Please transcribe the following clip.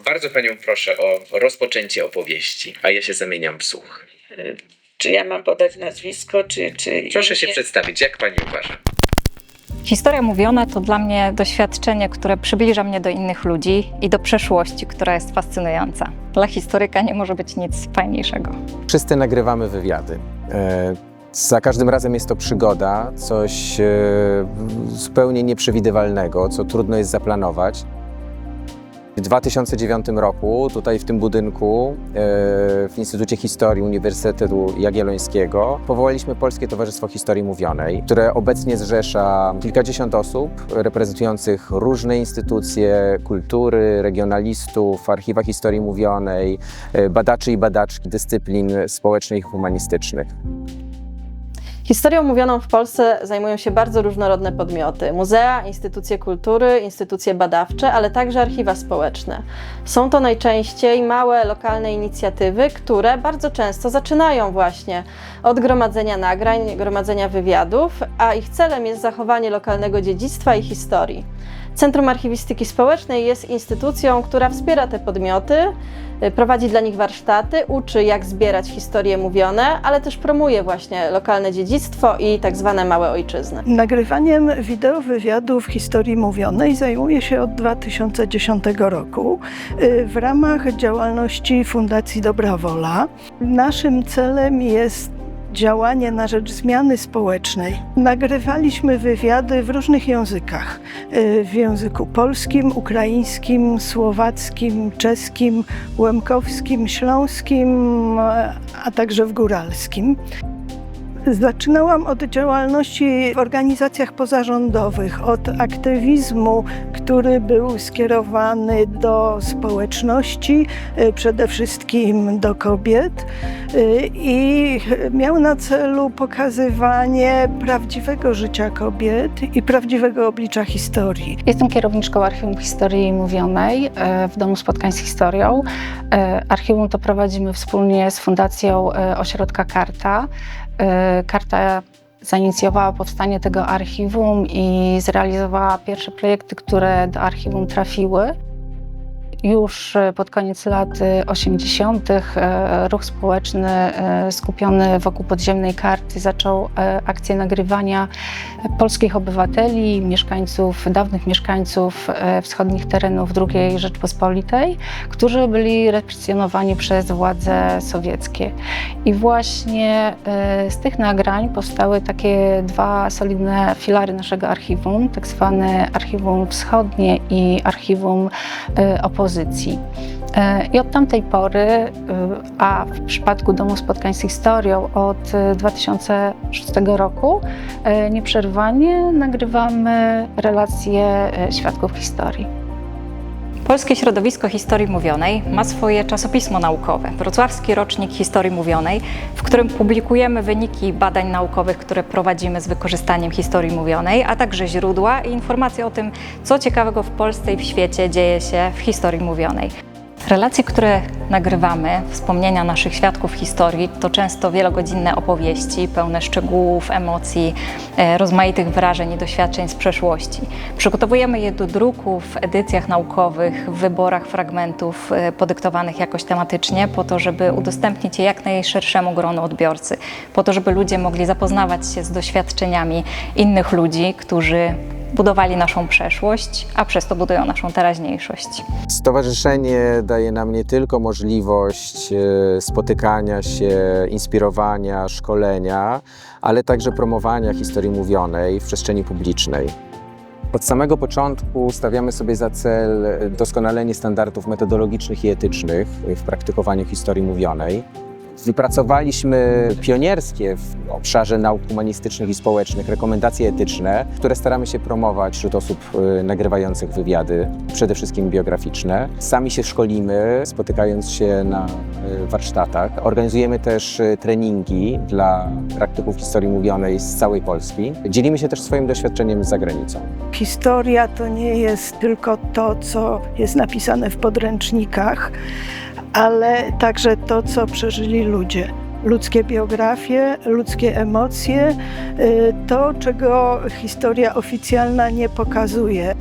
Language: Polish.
Bardzo panią proszę o rozpoczęcie opowieści, a ja się zamieniam w słuch. Czy ja mam podać nazwisko, czy... Proszę się przedstawić, jak pani uważa? Historia mówiona to dla mnie doświadczenie, które przybliża mnie do innych ludzi i do przeszłości, która jest fascynująca. Dla historyka nie może być nic fajniejszego. Wszyscy nagrywamy wywiady. Za każdym razem jest to przygoda, coś zupełnie nieprzewidywalnego, co trudno jest zaplanować. W 2009 roku tutaj w tym budynku w Instytucie Historii Uniwersytetu Jagiellońskiego powołaliśmy Polskie Towarzystwo Historii Mówionej, które obecnie zrzesza kilkadziesiąt osób reprezentujących różne instytucje kultury, regionalistów, archiwa historii mówionej, badaczy i badaczki dyscyplin społecznych i humanistycznych. Historią mówioną w Polsce zajmują się bardzo różnorodne podmioty. Muzea, instytucje kultury, instytucje badawcze, ale także archiwa społeczne. Są to najczęściej małe, lokalne inicjatywy, które bardzo często zaczynają właśnie od gromadzenia nagrań, gromadzenia wywiadów, a ich celem jest zachowanie lokalnego dziedzictwa i historii. Centrum Archiwistyki Społecznej jest instytucją, która wspiera te podmioty, prowadzi dla nich warsztaty, uczy jak zbierać historie mówione, ale też promuje właśnie lokalne dziedzictwo i tak zwane małe ojczyzny. Nagrywaniem wideowywiadów historii mówionej zajmuję się od 2010 roku w ramach działalności Fundacji Dobra Wola. Naszym celem jest działanie na rzecz zmiany społecznej. Nagrywaliśmy wywiady w różnych językach. W języku polskim, ukraińskim, słowackim, czeskim, łemkowskim, śląskim, a także w góralskim. Zaczynałam od działalności w organizacjach pozarządowych, od aktywizmu, który był skierowany do społeczności, przede wszystkim do kobiet i miał na celu pokazywanie prawdziwego życia kobiet i prawdziwego oblicza historii. Jestem kierowniczką Archiwum Historii Mówionej w Domu Spotkań z Historią. Archiwum to prowadzimy wspólnie z Fundacją Ośrodka Karta. Karta zainicjowała powstanie tego archiwum i zrealizowała pierwsze projekty, które do archiwum trafiły. Już pod koniec lat 80. ruch społeczny skupiony wokół podziemnej karty zaczął akcję nagrywania polskich obywateli, dawnych mieszkańców wschodnich terenów II Rzeczpospolitej, którzy byli represjonowani przez władze sowieckie. I właśnie z tych nagrań powstały takie dwa solidne filary naszego archiwum, tak zwane Archiwum Wschodnie i Archiwum Opozycji. I od tamtej pory, a w przypadku Domu Spotkań z Historią od 2006 roku, nieprzerwanie nagrywamy relacje świadków historii. Polskie Środowisko Historii Mówionej ma swoje czasopismo naukowe, Wrocławski Rocznik Historii Mówionej, w którym publikujemy wyniki badań naukowych, które prowadzimy z wykorzystaniem historii mówionej, a także źródła i informacje o tym, co ciekawego w Polsce i w świecie dzieje się w historii mówionej. Relacje, które nagrywamy, wspomnienia naszych świadków historii, to często wielogodzinne opowieści, pełne szczegółów, emocji, rozmaitych wrażeń i doświadczeń z przeszłości. Przygotowujemy je do druku w edycjach naukowych, w wyborach fragmentów podyktowanych jakoś tematycznie, po to, żeby udostępnić je jak najszerszemu gronu odbiorcy, po to, żeby ludzie mogli zapoznawać się z doświadczeniami innych ludzi, którzy budowali naszą przeszłość, a przez to budują naszą teraźniejszość. Stowarzyszenie daje nam nie tylko możliwość spotykania się, inspirowania, szkolenia, ale także promowania historii mówionej w przestrzeni publicznej. Od samego początku stawiamy sobie za cel doskonalenie standardów metodologicznych i etycznych w praktykowaniu historii mówionej. Wypracowaliśmy pionierskie w obszarze nauk humanistycznych i społecznych rekomendacje etyczne, które staramy się promować wśród osób nagrywających wywiady, przede wszystkim biograficzne. Sami się szkolimy, spotykając się na warsztatach. Organizujemy też treningi dla praktyków historii mówionej z całej Polski. Dzielimy się też swoim doświadczeniem z zagranicą. Historia to nie jest tylko to, co jest napisane w podręcznikach, ale także to, co przeżyli ludzie. Ludzkie biografie, ludzkie emocje, to, czego historia oficjalna nie pokazuje.